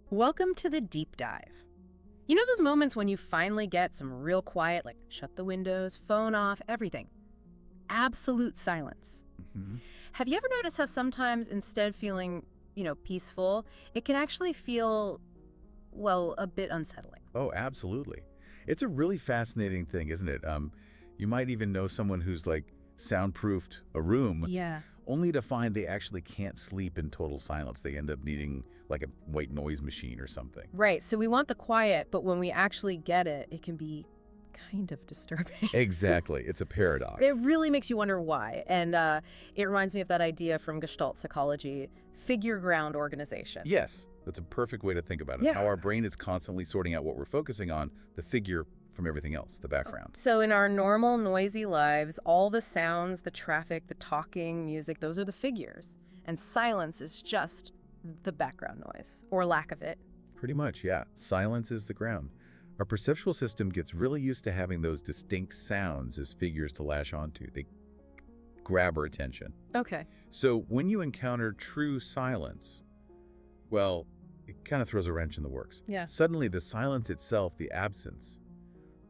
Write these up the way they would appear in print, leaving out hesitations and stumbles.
Welcome to the deep dive. You know those moments when you finally get some real quiet, like shut the windows, phone off, everything. Absolute silence. Mhm. Have you ever noticed how sometimes instead of feeling, peaceful, it can actually feel, well, a bit unsettling? Oh, absolutely. It's a really fascinating thing, isn't it? You might even know someone who's like soundproofed a room Yeah. only to find they actually can't sleep in total silence. They end up needing like a white noise machine or something. Right, so we want the quiet, but when we actually get it, it can be kind of disturbing. Exactly. It's a paradox. It really makes you wonder why. And it reminds me of that idea from Gestalt psychology, figure ground organization. Yes, that's a perfect way to think about it. Yeah. How our brain is constantly sorting out what we're focusing on, the figure from everything else, the background. So in our normal noisy lives, all the sounds, the traffic, the talking, music, those are the figures. And silence is just the background noise, or lack of it. Pretty much, yeah. Silence is the ground. Our perceptual system gets really used to having those distinct sounds as figures to lash onto. They grab our attention. Okay. So when you encounter true silence, well, it kind of throws a wrench in the works. Yeah. Suddenly, the silence itself, the absence,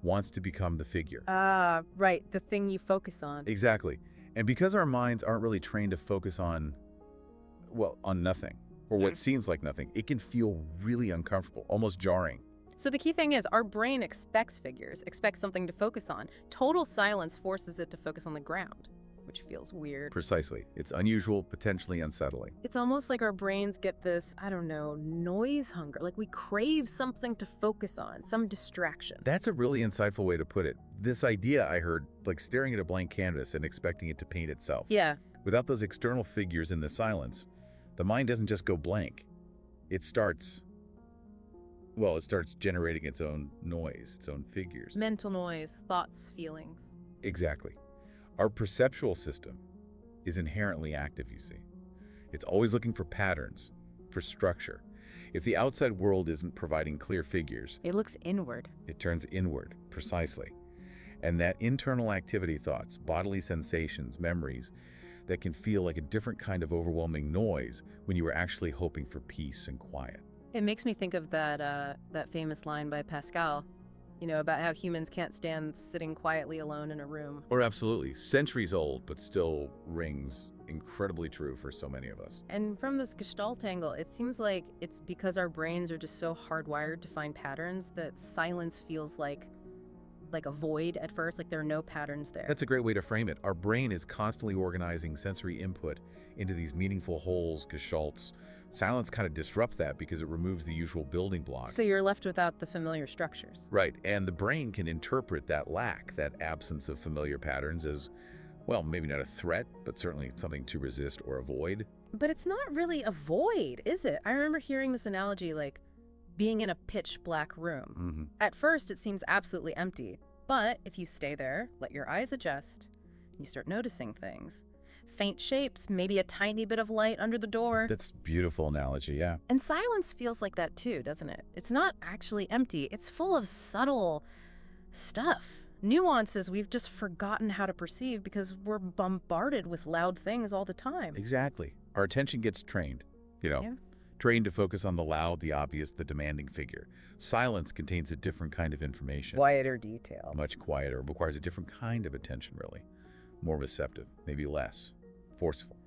wants to become the figure. Ah, right, the thing you focus on. Exactly. And because our minds aren't really trained to focus on, well, on nothing, or what seems like nothing, it can feel really uncomfortable, almost jarring. So the key thing is our brain expects figures, expects something to focus on. Total silence forces it to focus on the ground, which feels weird. Precisely. It's unusual, potentially unsettling. It's almost like our brains get this, I don't know, noise hunger. Like we crave something to focus on, some distraction. That's a really insightful way to put it. This idea I heard, like staring at a blank canvas and expecting it to paint itself. Yeah. Without those external figures in the silence, the mind doesn't just go blank. It starts generating its own noise, its own figures. Mental noise, thoughts, feelings. Exactly. Our perceptual system is inherently active, you see. It's always looking for patterns, for structure. If the outside world isn't providing clear figures, It looks inward. it turns inward, precisely. And that internal activity, thoughts, bodily sensations, memories, that can feel like a different kind of overwhelming noise when you were actually hoping for peace and quiet. It makes me think of that famous line by Pascal, about how humans can't stand sitting quietly alone in a room. Or absolutely, centuries old, but still rings incredibly true for so many of us. And from this Gestalt angle, it seems like it's because our brains are just so hardwired to find patterns that silence feels like a void at first, like there are no patterns there. That's a great way to frame it. Our brain is constantly organizing sensory input into these meaningful wholes, gestalts. Silence kind of disrupts that because it removes the usual building blocks. So you're left without the familiar structures. Right, and the brain can interpret that lack, that absence of familiar patterns as, well, maybe not a threat, but certainly something to resist or avoid. But it's not really a void, is it? I remember hearing this analogy like being in a pitch black room. Mm-hmm. At first, it seems absolutely empty. But if you stay there, let your eyes adjust, you start noticing things. Faint shapes, maybe a tiny bit of light under the door. That's a beautiful analogy, yeah. And silence feels like that too, doesn't it? It's not actually empty. It's full of subtle stuff. Nuances we've just forgotten how to perceive because we're bombarded with loud things all the time. Exactly. Our attention gets trained, Yeah. trained to focus on the loud, the obvious, the demanding figure. Silence contains a different kind of information. Quieter detail. Much quieter, requires a different kind of attention, really. More receptive, maybe less forceful.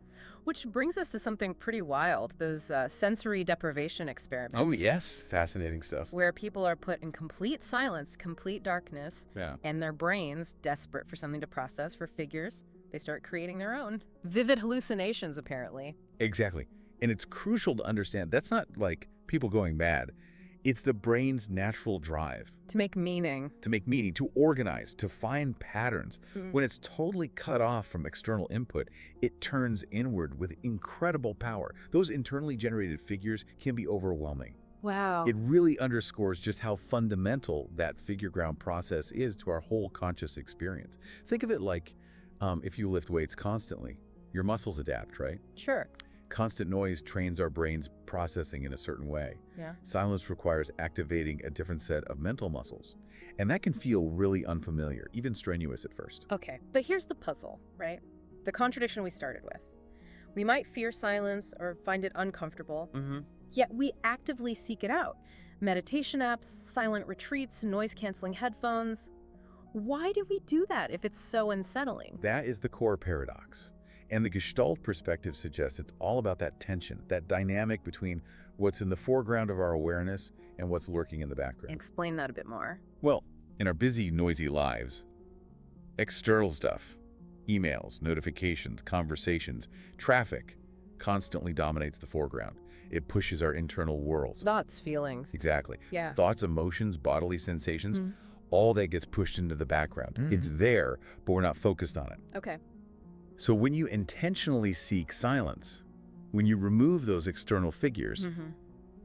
Which brings us to something pretty wild, those sensory deprivation experiments. Oh, yes. Fascinating stuff. Where people are put in complete silence, complete darkness, Yeah. and their brains, desperate for something to process, for figures, they start creating their own. Vivid hallucinations, apparently. Exactly. And it's crucial to understand that's not like people going mad. It's the brain's natural drive To make meaning. to organize, to find patterns. When it's totally cut off from external input, it turns inward with incredible power. Those internally generated figures can be overwhelming. Wow. It really underscores just how fundamental that figure ground process is to our whole conscious experience. Think of it like if you lift weights constantly, your muscles adapt, right? Sure. Constant noise trains our brains processing in a certain way. Yeah. Silence requires activating a different set of mental muscles. And that can feel really unfamiliar, even strenuous at first. Okay, but here's the puzzle, right? The contradiction we started with. We might fear silence or find it uncomfortable, Mm-hmm. yet we actively seek it out. Meditation apps, silent retreats, noise-canceling headphones. Why do we do that if it's so unsettling? That is the core paradox. And the Gestalt perspective suggests it's all about that tension, that dynamic between what's in the foreground of our awareness and what's lurking in the background. Explain that a bit more. Well, in our busy, noisy lives, external stuff, emails, notifications, conversations, traffic, constantly dominates the foreground. It pushes our internal world. Thoughts, feelings. Exactly. Yeah. Thoughts, emotions, bodily sensations, Mm. all that gets pushed into the background. It's there, but we're not focused on it. Okay. So when you intentionally seek silence, when you remove those external figures,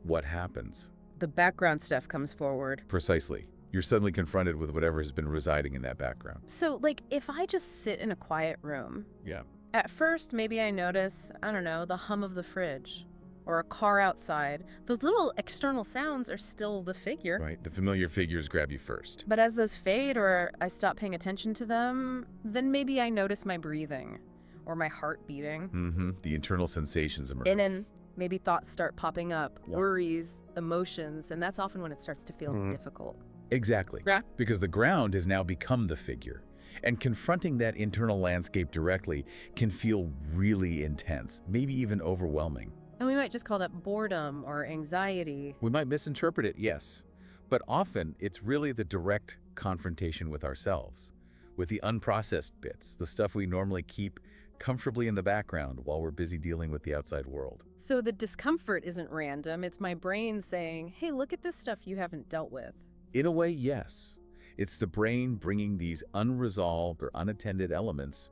what happens? The background stuff comes forward. Precisely. You're suddenly confronted with whatever has been residing in that background. So, like, if I just sit in a quiet room, Yeah. at first maybe I notice, I don't know, the hum of the fridge or a car outside. Those little external sounds are still the figure. Right. The familiar figures grab you first. But as those fade or I stop paying attention to them, then maybe I notice my breathing or my heart beating. The internal sensations emerge. And then maybe thoughts start popping up, Yeah. worries, emotions, and that's often when it starts to feel difficult. Exactly. Yeah. Because the ground has now become the figure. And confronting that internal landscape directly can feel really intense, maybe even overwhelming. And we might just call that boredom or anxiety. We might misinterpret it, yes. But often, it's really the direct confrontation with ourselves, with the unprocessed bits, the stuff we normally keep comfortably in the background while we're busy dealing with the outside world. So the discomfort isn't random. It's my brain saying, hey, look at this stuff you haven't dealt with. In a way, yes. It's the brain bringing these unresolved or unattended elements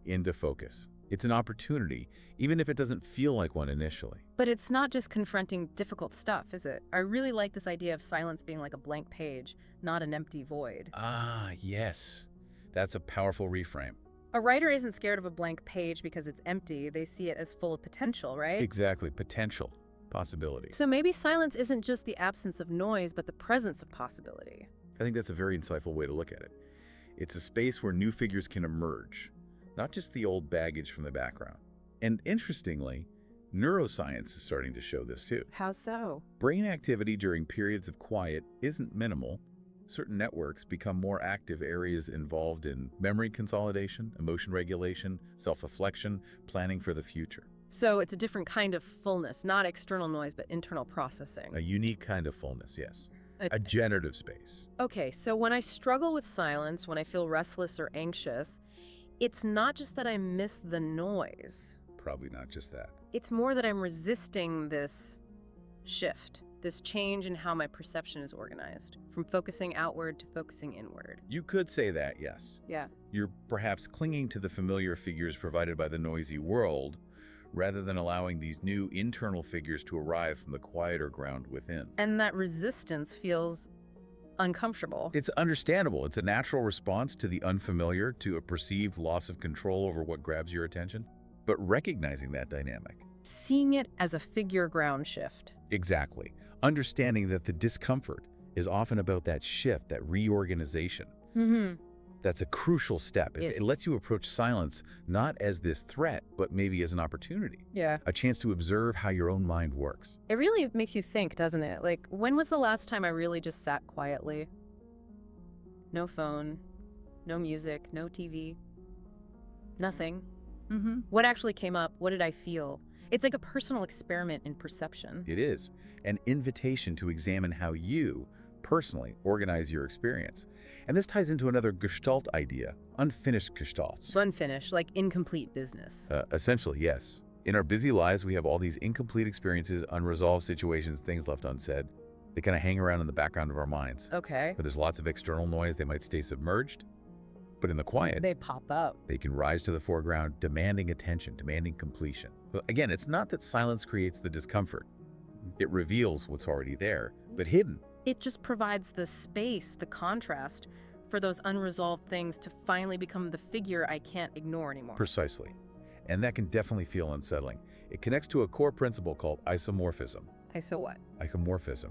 into focus. It's an opportunity, even if it doesn't feel like one initially. But it's not just confronting difficult stuff, is it? I really like this idea of silence being like a blank page, not an empty void. Ah, yes. That's a powerful reframe. A writer isn't scared of a blank page because it's empty. They see it as full of potential, right? Exactly. Potential. Possibility. So maybe silence isn't just the absence of noise, but the presence of possibility. I think that's a very insightful way to look at it. It's a space where new figures can emerge, not just the old baggage from the background. And interestingly, neuroscience is starting to show this too. How so? Brain activity during periods of quiet isn't minimal. Certain networks become more active areas involved in memory consolidation, emotion regulation, self-reflection, planning for the future. So it's a different kind of fullness, not external noise, but internal processing. A unique kind of fullness, yes. A generative space. Okay, so when I struggle with silence, when I feel restless or anxious, it's not just that I miss the noise. Probably not just that. It's more that I'm resisting this shift, this change in how my perception is organized, from focusing outward to focusing inward. You could say that, yes. Yeah. You're perhaps clinging to the familiar figures provided by the noisy world, rather than allowing these new internal figures to arrive from the quieter ground within. And that resistance feels uncomfortable. It's understandable. It's a natural response to the unfamiliar, to a perceived loss of control over what grabs your attention. But recognizing that dynamic. Seeing it as a figure ground shift. Exactly. Understanding that the discomfort is often about that shift, that reorganization. That's a crucial step. It lets you approach silence not as this threat, but maybe as an opportunity. Yeah. A chance to observe how your own mind works. It really makes you think, doesn't it? Like, when was the last time I really just sat quietly? No phone, no music, no TV, nothing. What actually came up? What did I feel? It's like a personal experiment in perception. It is an invitation to examine how you personally organize your experience. And this ties into another Gestalt idea, unfinished Gestalts. Unfinished, like incomplete business. Essentially, yes. In our busy lives, we have all these incomplete experiences, unresolved situations, things left unsaid. They kind of hang around in the background of our minds. Okay. But there's lots of external noise. They might stay submerged. But in the quiet, They pop up. they can rise to the foreground, demanding attention, demanding completion. But again, it's not that silence creates the discomfort. It reveals what's already there, but hidden. It just provides the space, the contrast, for those unresolved things to finally become the figure I can't ignore anymore. Precisely. And that can definitely feel unsettling. It connects to a core principle called isomorphism. So what? Isomorphism.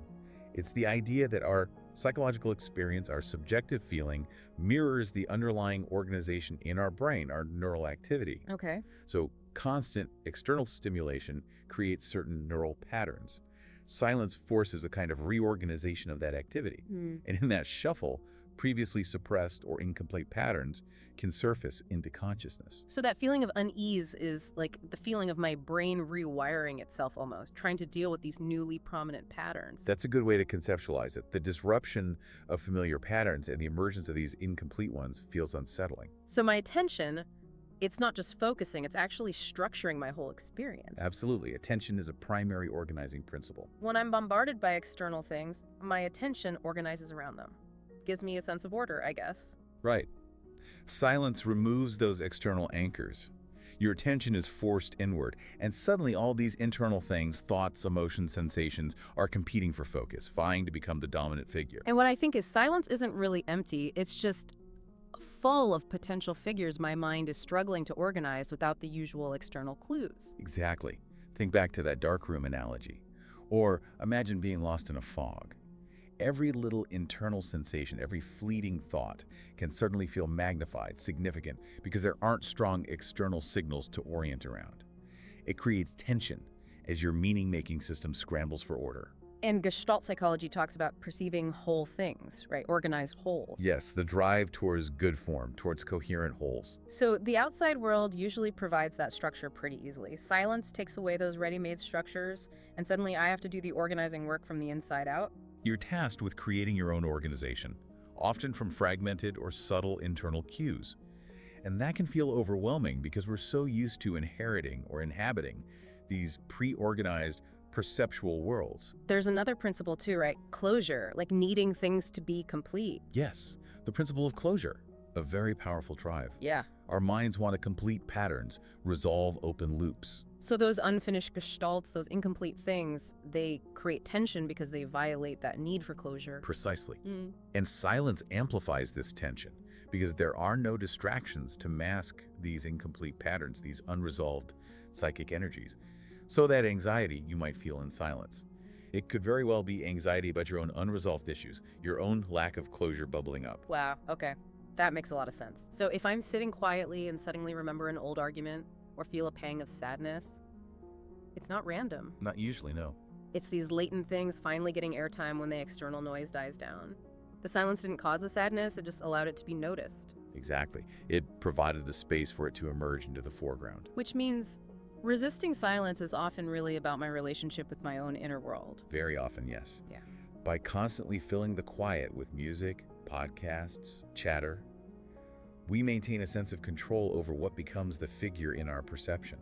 It's the idea that our psychological experience, our subjective feeling, mirrors the underlying organization in our brain, our neural activity. Okay. So Constant external stimulation creates certain neural patterns. Silence forces a kind of reorganization of that activity. Hmm. And in that shuffle, previously suppressed or incomplete patterns can surface into consciousness. So that feeling of unease is like the feeling of my brain rewiring itself almost, trying to deal with these newly prominent patterns. That's a good way to conceptualize it. The disruption of familiar patterns and the emergence of these incomplete ones feels unsettling. So my attention, it's not just focusing, it's actually structuring my whole experience. Absolutely. Attention is a primary organizing principle. When I'm bombarded by external things, my attention organizes around them. Gives me a sense of order, I guess. Right. Silence removes those external anchors. Your attention is forced inward, and suddenly all these internal things, thoughts, emotions, sensations, are competing for focus, vying to become the dominant figure. And what I think is silence isn't really empty, it's just full of potential figures my mind is struggling to organize without the usual external clues. Exactly. Think back to that darkroom analogy. Or imagine being lost in a fog. Every little internal sensation, every fleeting thought can suddenly feel magnified, significant, because there aren't strong external signals to orient around. It creates tension as your meaning-making system scrambles for order. And Gestalt psychology talks about perceiving whole things, right? Organized wholes. Yes, the drive towards good form, towards coherent wholes. So the outside world usually provides that structure pretty easily. Silence takes away those ready-made structures, and suddenly I have to do the organizing work from the inside out. You're tasked with creating your own organization, often from fragmented or subtle internal cues. And that can feel overwhelming because we're so used to inheriting or inhabiting these pre-organized perceptual worlds. There's another principle too, right? Closure, like needing things to be complete. Yes, the principle of closure, a very powerful drive. Yeah. Our minds want to complete patterns, resolve open loops. So those unfinished gestalts, those incomplete things, they create tension because they violate that need for closure. Precisely. And silence amplifies this tension because there are no distractions to mask these incomplete patterns, these unresolved psychic energies. So that anxiety you might feel in silence. It could very well be anxiety about your own unresolved issues, your own lack of closure bubbling up. Wow, okay. That makes a lot of sense. So if I'm sitting quietly and suddenly remember an old argument or feel a pang of sadness, it's not random. Not usually, no. It's these latent things finally getting airtime when the external noise dies down. The silence didn't cause the sadness, it just allowed it to be noticed. Exactly. It provided the space for it to emerge into the foreground. Which means resisting silence is often really about my relationship with my own inner world. Very often, yes. Yeah. By constantly filling the quiet with music, podcasts, chatter, we maintain a sense of control over what becomes the figure in our perception.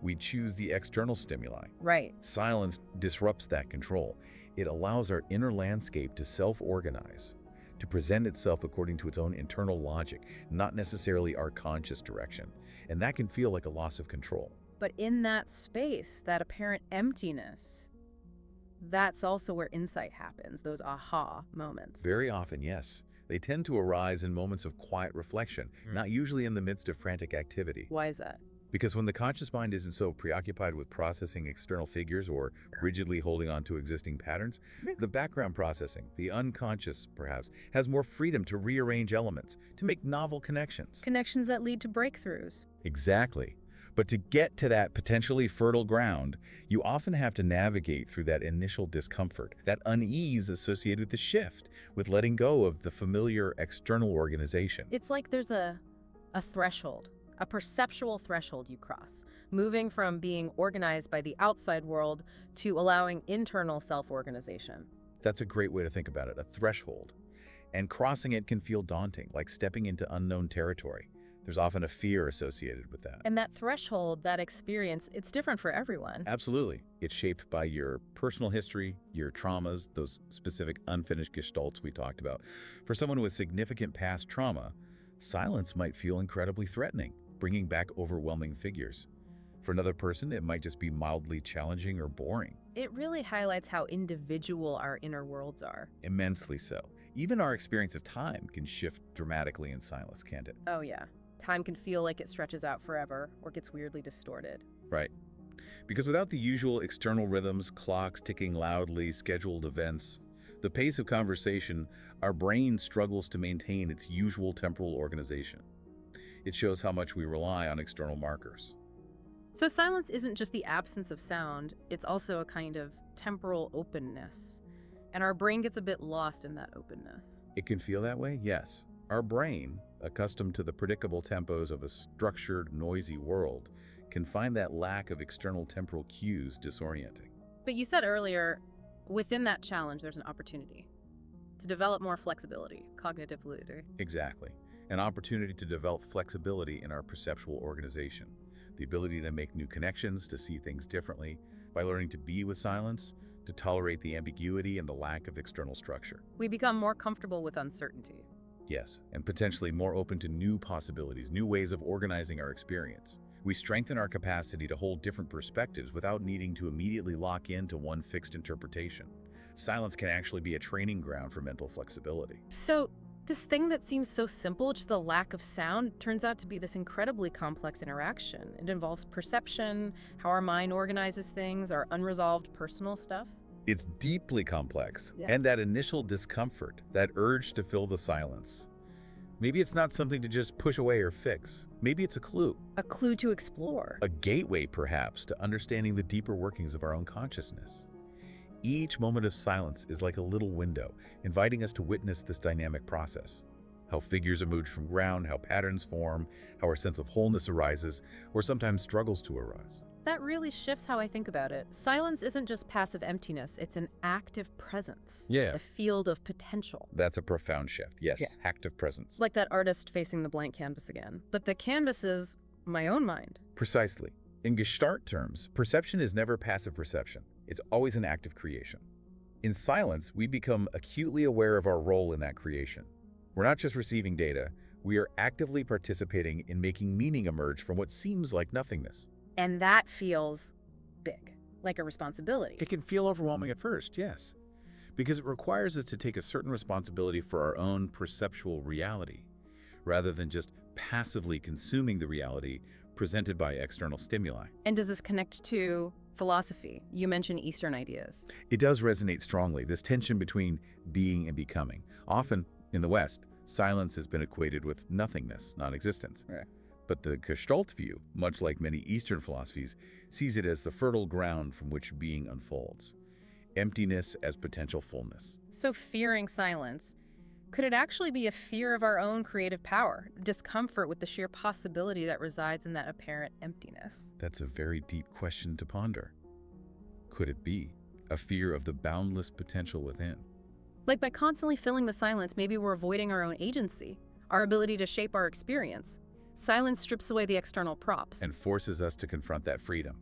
We choose the external stimuli. Right. Silence disrupts that control. It allows our inner landscape to self-organize, to present itself according to its own internal logic, not necessarily our conscious direction. And that can feel like a loss of control. But in that space, that apparent emptiness, that's also where insight happens, those aha moments. Very often, yes. They tend to arise in moments of quiet reflection, not usually in the midst of frantic activity. Why is that? Because when the conscious mind isn't so preoccupied with processing external figures or rigidly holding on to existing patterns, the background processing, the unconscious perhaps, has more freedom to rearrange elements, to make novel connections. Connections that lead to breakthroughs. Exactly. But to get to that potentially fertile ground, you often have to navigate through that initial discomfort, that unease associated with the shift, with letting go of the familiar external organization. It's like there's a threshold, a perceptual threshold you cross, moving from being organized by the outside world to allowing internal self-organization. That's a great way to think about it, a threshold. And crossing it can feel daunting, like stepping into unknown territory. There's often a fear associated with that. And that threshold, that experience, it's different for everyone. Absolutely. It's shaped by your personal history, your traumas, those specific unfinished gestalts we talked about. For someone with significant past trauma, silence might feel incredibly threatening, bringing back overwhelming figures. For another person, it might just be mildly challenging or boring. It really highlights how individual our inner worlds are. Immensely so. Even our experience of time can shift dramatically in silence, can't it? Oh yeah. Time can feel like it stretches out forever or gets weirdly distorted. Right. Because without the usual external rhythms, clocks ticking loudly, scheduled events, the pace of conversation, our brain struggles to maintain its usual temporal organization. It shows how much we rely on external markers. So silence isn't just the absence of sound, it's also a kind of temporal openness. And our brain gets a bit lost in that openness. It can feel that way, yes. Our brain, accustomed to the predictable tempos of a structured, noisy world, can find that lack of external temporal cues disorienting. But you said earlier, within that challenge, there's an opportunity to develop more flexibility, cognitive fluidity. Exactly. An opportunity to develop flexibility in our perceptual organization, the ability to make new connections, to see things differently, by learning to be with silence, to tolerate the ambiguity and the lack of external structure. We become more comfortable with uncertainty. Yes, and potentially more open to new possibilities, new ways of organizing our experience. We strengthen our capacity to hold different perspectives without needing to immediately lock into one fixed interpretation. Silence can actually be a training ground for mental flexibility. So, this thing that seems so simple, just the lack of sound, turns out to be this incredibly complex interaction. It involves perception, how our mind organizes things, our unresolved personal stuff. It's deeply complex, Yeah. and that initial discomfort, that urge to fill the silence, maybe it's not something to just push away or fix. Maybe it's a clue, A clue to explore. a gateway perhaps to understanding the deeper workings of our own consciousness. Each moment of silence is like a little window, inviting us to witness this dynamic process. How figures emerge from ground, how patterns form, how our sense of wholeness arises, or sometimes struggles to arise. That really shifts how I think about it. Silence isn't just passive emptiness, it's an active presence. Yeah. The field of potential. That's a profound shift. Yes, Yeah. active presence. Like that artist facing the blank canvas again. But the canvas is my own mind. Precisely. In Gestalt terms, perception is never passive reception. It's always an active creation. In silence, we become acutely aware of our role in that creation. We're not just receiving data, we are actively participating in making meaning emerge from what seems like nothingness. And that feels big, like a responsibility. It can feel overwhelming at first, yes, because it requires us to take a certain responsibility for our own perceptual reality, rather than just passively consuming the reality presented by external stimuli. And does this connect to philosophy? You mentioned Eastern ideas. It does resonate strongly, this tension between being and becoming. Often, in the West, silence has been equated with nothingness, non-existence. Right. But the Gestalt view, much like many Eastern philosophies, sees it as the fertile ground from which being unfolds. Emptiness as potential fullness. So fearing silence, could it actually be a fear of our own creative power, discomfort with the sheer possibility that resides in that apparent emptiness? That's a very deep question to ponder. Could it be a fear of the boundless potential within? Like by constantly filling the silence, maybe we're avoiding our own agency, our ability to shape our experience. Silence strips away the external props. And forces us to confront that freedom.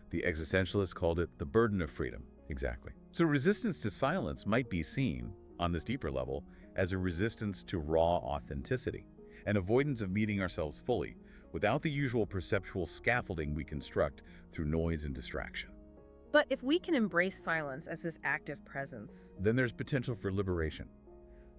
The existentialists called it the burden of freedom. Exactly. So resistance to silence might be seen, on this deeper level, as a resistance to raw authenticity, an avoidance of meeting ourselves fully, without the usual perceptual scaffolding we construct through noise and distraction. But if we can embrace silence as this active presence, Then there's potential for liberation,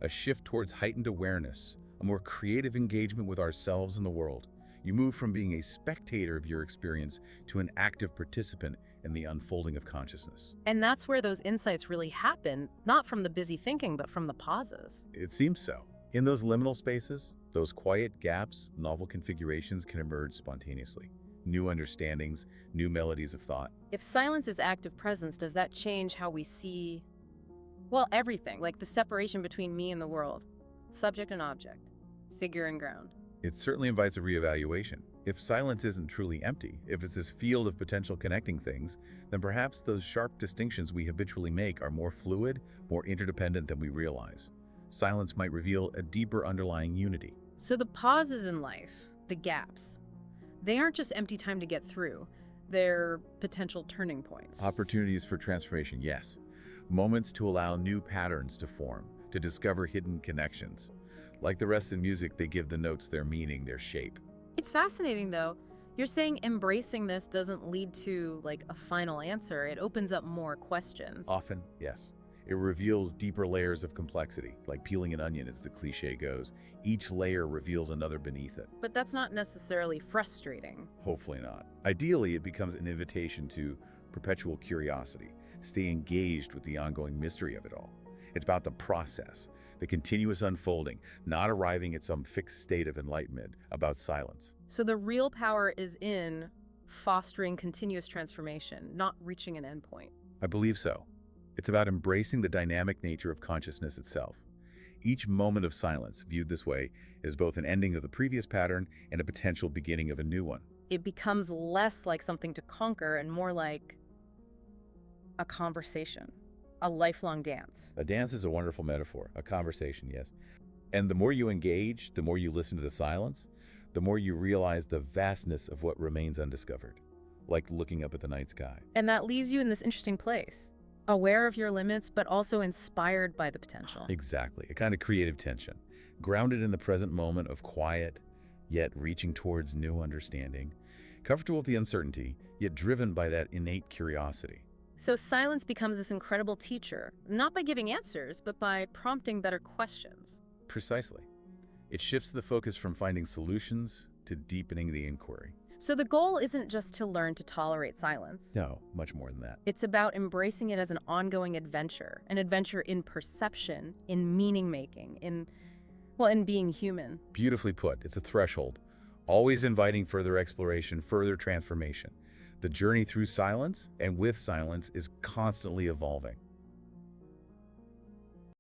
a shift towards heightened awareness, a more creative engagement with ourselves and the world. You move from being a spectator of your experience to an active participant in the unfolding of consciousness. and that's where those insights really happen, not from the busy thinking, but from the pauses. It seems so. In those liminal spaces, those quiet gaps, novel configurations can emerge spontaneously. New understandings, new melodies of thought. If silence is active presence, does that change how we see, well, everything, like the separation between me and the world, subject and object, figure and ground? It certainly invites a reevaluation. If silence isn't truly empty, if it's this field of potential connecting things, then perhaps those sharp distinctions we habitually make are more fluid, more interdependent than we realize. Silence might reveal a deeper underlying unity. So the pauses in life, the gaps, they aren't just empty time to get through. They're potential turning points. Opportunities for transformation, yes. Moments to allow new patterns to form, to discover hidden connections. Like the rest in music, they give the notes their meaning, their shape. It's fascinating, though. You're saying embracing this doesn't lead to, like, a final answer. It opens up more questions. Often, yes. It reveals deeper layers of complexity, like peeling an onion as the cliche goes. Each layer reveals another beneath it. But that's not necessarily frustrating. Hopefully not. Ideally, it becomes an invitation to perpetual curiosity. Stay engaged with the ongoing mystery of it all. It's about the process, the continuous unfolding, not arriving at some fixed state of enlightenment, about silence. So the real power is in fostering continuous transformation, not reaching an endpoint. I believe so. It's about embracing the dynamic nature of consciousness itself. Each moment of silence, viewed this way, is both an ending of the previous pattern and a potential beginning of a new one. It becomes less like something to conquer and more like a conversation, a lifelong dance. A dance is a wonderful metaphor, a conversation, yes. And the more you engage, the more you listen to the silence, the more you realize the vastness of what remains undiscovered, like looking up at the night sky. And that leaves you in this interesting place, aware of your limits, but also inspired by the potential. Exactly, a kind of creative tension, grounded in the present moment of quiet, yet reaching towards new understanding, comfortable with the uncertainty, yet driven by that innate curiosity. So silence becomes this incredible teacher, not by giving answers, but by prompting better questions. Precisely. It shifts the focus from finding solutions to deepening the inquiry. So the goal isn't just to learn to tolerate silence. No, much more than that. It's about embracing it as an ongoing adventure, an adventure in perception, in meaning-making, in being human. Beautifully put. It's a threshold, always inviting further exploration, further transformation. The journey through silence and with silence is constantly evolving.